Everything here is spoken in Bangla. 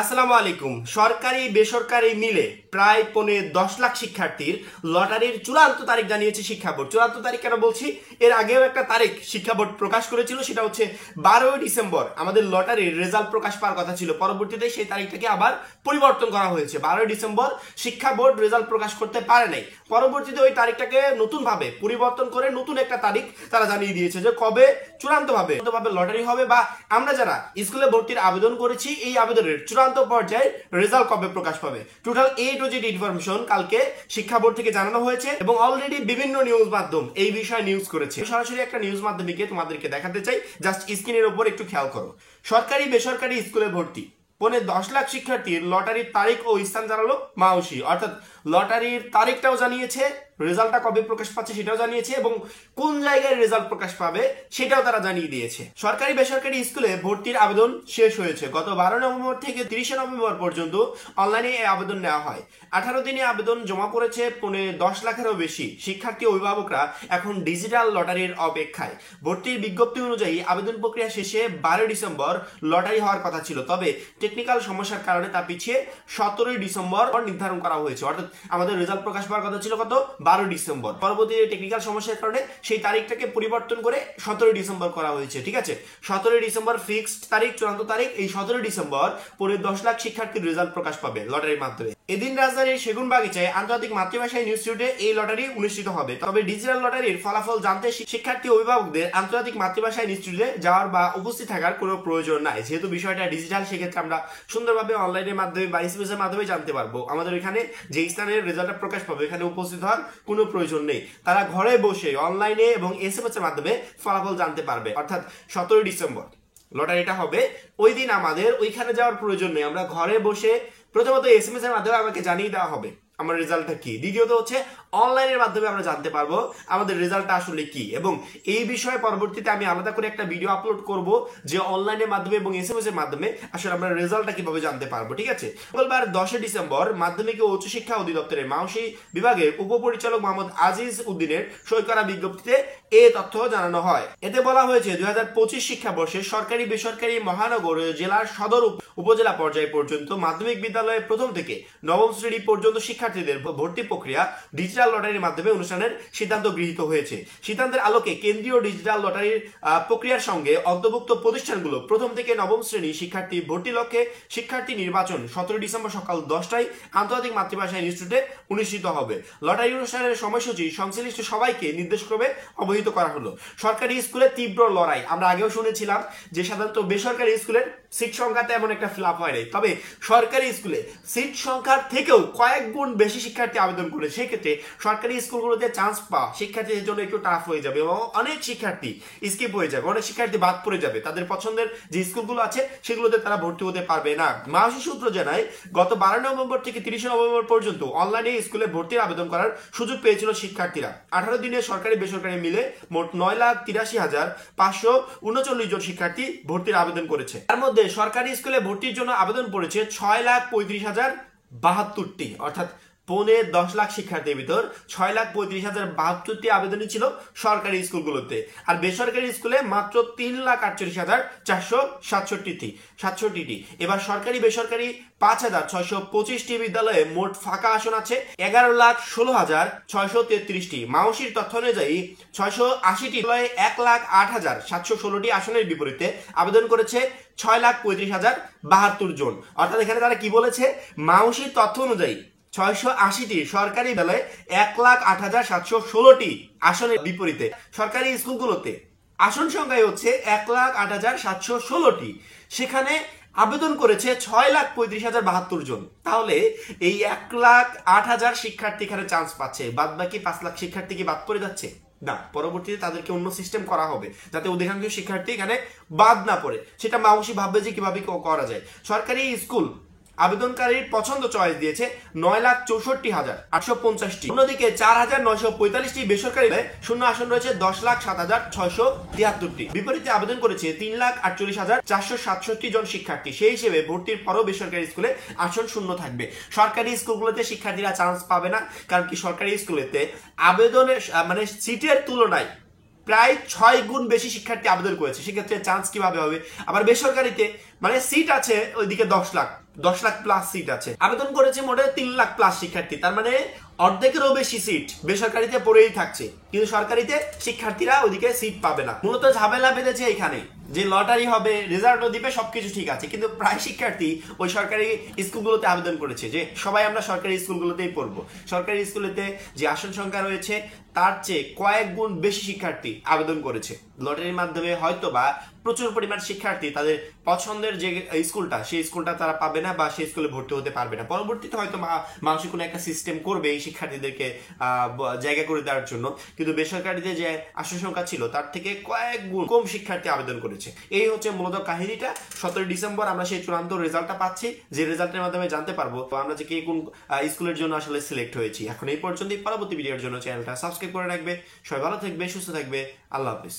আসসালামু আলাইকুম। সরকারি বেসরকারি মিলে প্রায় 10 লাখ শিক্ষার্থীর লটারির চূড়ান্ত তারিখ জানিয়েছে শিক্ষা বোর্ড। চূড়ান্ত তারিখ কেন বলছি, এর আগেও একটা তারিখ শিক্ষা বোর্ড প্রকাশ করেছিল, সেটা হচ্ছে 12ই ডিসেম্বর আমাদের লটারির রেজাল্ট প্রকাশ পাওয়ার কথা ছিল। পরবর্তীতে সেই তারিখটাকে আবার পরিবর্তন করা হয়েছে। 12ই ডিসেম্বর শিক্ষা বোর্ড রেজাল্ট প্রকাশ করতে পারে নাই। পরবর্তীতে ওই তারিখটাকে নতুন ভাবে পরিবর্তন করে নতুন একটা তারিখ তারা জানিয়ে দিয়েছে যে কবে চূড়ান্তভাবে লটারি হবে, বা আমরা যারা স্কুলে ভর্তির আবেদন করেছি এই আবেদনের চূড়ান্ত পর্যায়ে রেজাল্ট কবে প্রকাশ পাবে। Total A to Z information কালকে শিক্ষা বোর্ড থেকে জানানো হয়েছে এবং অলরেডি বিভিন্ন নিউজ মাধ্যম এই বিষয়ে নিউজ করেছে। সরাসরি একটা নিউজ মাধ্যমকে তোমাদেরকে দেখাতে চাই, জাস্ট স্ক্রিনের উপর একটু খেয়াল করো। সরকারি বেসরকারি স্কুলে ভর্তি 10 লাখ শিক্ষার্থীর লটারির তারিখ ও স্থান জানালো মাউসি, অর্থাৎ লটারির তারিখটাও জানিয়েছে, রেজাল্টটা কবে প্রকাশ পাচ্ছে সেটাও জানিয়েছে এবং কোন জায়গায় রেজাল্ট প্রকাশ পাবে সেটাও তারা জানিয়ে দিয়েছে। সরকারি বেসরকারি স্কুলে ভর্তির আবেদন শেষ হয়েছে। গত 12 নভেম্বর থেকে 30 নভেম্বর পর্যন্ত অনলাইনে এই আবেদন নেওয়া হয়। 18 দিনে আবেদন জমা পড়েছে 10 লাখেরও বেশি শিক্ষার্থী অভিভাবকরা এখন ডিজিটাল লটারির অপেক্ষায়। ভর্তির বিজ্ঞপ্তি অনুযায়ী আবেদন প্রক্রিয়া শেষে 12 ডিসেম্বর লটারি হওয়ার কথা ছিল, তবে টেকনিক্যাল সমস্যার কারণে তা পিছিয়ে 17 ডিসেম্বর নির্ধারণ করা হয়েছে। অর্থাৎ আমাদের রেজাল্ট প্রকাশ পাওয়ার কথা ছিল কত, 12 ডিসেম্বর। পরবর্তীতে টেকনিক্যাল সমস্যার কারণে সেই তারিখটাকে পরিবর্তন করে 17 ডিসেম্বর করা হয়েছে। ঠিক আছে, 17 ডিসেম্বর ফিক্সড তারিখ, চূড়ান্ত তারিখ। এই 17 ডিসেম্বর 10 লাখ শিক্ষার্থীর রেজাল্ট প্রকাশ পাবে লটারির মাধ্যমে। এদিন রাজধানীর সেগুনবাগিচায় আন্তর্জাতিক মাতৃভাষা ইনস্টিটিউটে এই লটারি অনুষ্ঠিত হবে। তবে ডিজিটাল লটারির ফলাফল জানতে শিক্ষার্থী অভিভাবকদের আন্তর্জাতিক মাতৃভাষা ইনস্টিটিউটে যাওয়ার বা উপস্থিত থাকার কোনো প্রয়োজন নাই। যেহেতু বিষয়টা ডিজিটাল, সেক্ষেত্রে আমরা সুন্দরভাবে অনলাইনের মাধ্যমে বা এসএমএস এর মাধ্যমে জানতে পারবো। আমাদের এখানে যে স্থানের রেজাল্টটা প্রকাশ পাবে এখানে উপস্থিত হওয়ার কোনো প্রয়োজন নেই। তারা ঘরে বসে অনলাইনে এবং এসএমএস এর মাধ্যমে ফলাফল জানতে পারবে। অর্থাৎ 17 ডিসেম্বর লটারিটা হবে, ওই দিন আমাদের ওইখানে যাওয়ার প্রয়োজন নেই। আমরা ঘরে বসে প্রথমত এসএমএস এর মাধ্যমে আমাকে জানিয়ে দেওয়া হবে আমার রেজাল্টটা কি। দ্বিতীয়ত হচ্ছে অনলাইনের মাধ্যমে আমরা জানতে পারবো আমাদের রেজাল্টটা আসলে কি, এবং এই বিষয়ে পরবর্তীতে আমি আলাদা করে একটা ভিডিও আপলোড করব যে অনলাইনের মাধ্যমে এবং এসএমএস এর মাধ্যমে আসলে আমরা রেজাল্টটা কিভাবে জানতে পারবো। ঠিক আছে, মঙ্গলবার 10 ডিসেম্বর মাধ্যমিক ও উচ্চ শিক্ষা অধিদপ্তরের মাউসি বিভাগের উপপরিচালক মোহাম্মদ আজিজ উদ্দিনের সই করা বিজ্ঞপ্তিতে এ তথ্য জানানো হয়। এতে বলা হয়েছে 2025 শিক্ষাবর্ষে সরকারি বেসরকারি মহানগর জেলার সদর উপজেলা পর্যায় পর্যন্ত মাধ্যমিক বিদ্যালয়ে প্রথম থেকে নবম শ্রেণী পর্যন্ত শিক্ষার্থীদের ভর্তি প্রক্রিয়া ডিজিটাল লটারির মাধ্যমে অনুষ্ঠানের সিদ্ধান্ত গৃহীত হয়েছে। সিদ্ধান্তের আলোকে কেন্দ্রীয় ডিজিটাল লটারির প্রক্রিয়ার সঙ্গে অন্তর্ভুক্ত প্রতিষ্ঠানগুলো প্রথম থেকে নবম শ্রেণী শিক্ষার্থী ভর্তি লক্ষ্যে শিক্ষার্থী নির্বাচন 17 ডিসেম্বর সকাল 10টায় আন্তর্জাতিক মাতৃভাষা ইনস্টিটিউটে অনুষ্ঠিত হবে। লটারি অনুষ্ঠানের সময়সূচি সংশ্লিষ্ট সবাইকে নির্দেশক্রমে অবহিত করা হলো। সরকারি স্কুলে তীব্র লড়াই, আমরা আগেও শুনেছিলাম যে সাধারণত বেসরকারি স্কুলের সিট সংখ্যা তেমন একটা ফিল আপ হয় নাই, তবে সরকারি স্কুলে সিট সংখ্যার থেকেও কয়েক গুণ বেশি শিক্ষার্থী আবেদন করে। সেক্ষেত্রে সরকারি স্কুলগুলোতে চান্স পাওয়া শিক্ষার্থীদের জন্য একটু টাফ হয়ে যাবে এবং অনেক শিক্ষার্থী স্কিপ হয়ে যাবে, অনেক শিক্ষার্থী বাদ পড়ে যাবে। তাদের পছন্দের যে স্কুলগুলো আছে সেগুলোতে তারা ভর্তি হতে পারবে না। মাউসি সূত্র জানায় গত 12 নভেম্বর থেকে 30 নভেম্বর পর্যন্ত অনলাইনে স্কুলে ভর্তির আবেদন করার সুযোগ পেয়েছিল শিক্ষার্থীরা। 18 দিনে সরকারি বেসরকারি মিলে মোট 9,83,539 জন শিক্ষার্থী ভর্তির আবেদন করেছে। তার মধ্যে সরকারি স্কুলে ভর্তির জন্য আবেদন পড়েছে 6,35,072টি, অর্থাৎ 10 লাখ শিক্ষার্থীর ভিতর 6,35,072টি আবেদনই ছিল সরকারি স্কুলগুলোতে, আর বেসরকারি স্কুলে মাত্র 3,48,467টি। এবার সরকারি বেসরকারি 5,625টি বিদ্যালয়ে মোট ফাঁকা আসন আছে 11,16,633টি। মাউসির তথ্য অনুযায়ী 680টি বিদ্যালয়ে 1,08,716টি আসনের বিপরীতে আবেদন করেছে 6,35,072 জন। অর্থাৎ এখানে তারা কি বলেছে, মাউসির তথ্য অনুযায়ী 680টি সরকারি বিদ্যালয়ে 1,08,716টি আসনের বিপরীতে সরকারি স্কুলগুলোতে আসন সংখ্যায় হচ্ছে 1,08,716টি, সেখানে আবেদন করেছে 6,35,072 জন। তাহলে এই 1,08,000 শিক্ষার্থী এখানে চান্স পাচ্ছে, বাদ বাকি 5 লাখ শিক্ষার্থী কি বাদ পড়ে যাচ্ছে? না, পরবর্তীতে তাদেরকে অন্য সিস্টেম করা হবে যাতে অধিকাংশ শিক্ষার্থী এখানে বাদ না পড়ে। সেটা মাউসি ভাববে যে কিভাবে করা যায়। সরকারি স্কুল আবেদনকারীর পছন্দ চয়েস দিয়েছে 9,64,850টি। অন্যদিকে 4,945টি বেসরকারি শূন্য আসন রয়েছে 10,07,673টি। বিপরীতে আবেদন করেছে 3,48,467 জন শিক্ষার্থী। সেই হিসেবে ভর্তির পরও বেসরকারি স্কুলে আসন শূন্য থাকবে। সরকারি স্কুলগুলোতে শিক্ষার্থীরা চান্স পাবে না, কারণ কি সরকারি স্কুলেতে আবেদনের মানে সিটের তুলনায় প্রায় 6 গুণ বেশি শিক্ষার্থী আবেদন করেছে। সেক্ষেত্রে চান্স কিভাবে হবে? আবার বেসরকারিতে মানে সিট আছে ওইদিকে 10 লাখ, 10 লাখ প্লাস সিট আছে। আবেদন করেছে মোটে 3 লাখ প্লাস শিক্ষার্থী, তার মানে অর্ধেকেরও বেশি সিট বেসরকারিতে পড়েই থাকছে, কিন্তু সরকারিতে শিক্ষার্থীরা ওদিকে সিট পাবে না। মূলত ঝামেলা বেঁধেছে এখানে যে লটারি হবে, রেজাল্টও দিবে, সবকিছু ঠিক আছে, কিন্তু প্রায় শিক্ষার্থী ওই সরকারি স্কুলগুলোতে আবেদন করেছে যে সবাই আমরা সরকারি স্কুলগুলোতেই পড়বো। সরকারি স্কুলেতে যে আসন সংখ্যা রয়েছে তার চেয়ে কয়েক গুণ বেশি শিক্ষার্থী আবেদন করেছে। লটারির মাধ্যমে হয়তো বা প্রচুর পরিমাণ শিক্ষার্থী তাদের পছন্দের যে স্কুলটা সেই স্কুলটা তারা পাবে না বা সেই স্কুলে ভর্তি হতে পারবে না। পরবর্তীতে হয়তো মানুষ কোনো একটা সিস্টেম করবে এই শিক্ষার্থীদেরকে জায়গা করে দেওয়ার জন্য, কিন্তু বেসরকারিতে যে আসন সংখ্যা ছিল তার থেকে কয়েক গুণ কম শিক্ষার্থী আবেদন করেছে। এই হচ্ছে মূলত কাহিনীটা। 17 ডিসেম্বর আমরা সেই চূড়ান্ত রেজাল্টটা পাচ্ছি, যে রেজাল্টের মাধ্যমে জানতে পারবো আমরা যে কে কোন স্কুলের জন্য আসলে সিলেক্ট হয়েছি। এখন এই পর্যন্তই। পরবর্তী ভিডিওর জন্য চ্যানেলটা সাবস্ক্রাইব করে রাখবে। সবাই ভালো থাকবে, সুস্থ থাকবে। আল্লাহ হাফিজ।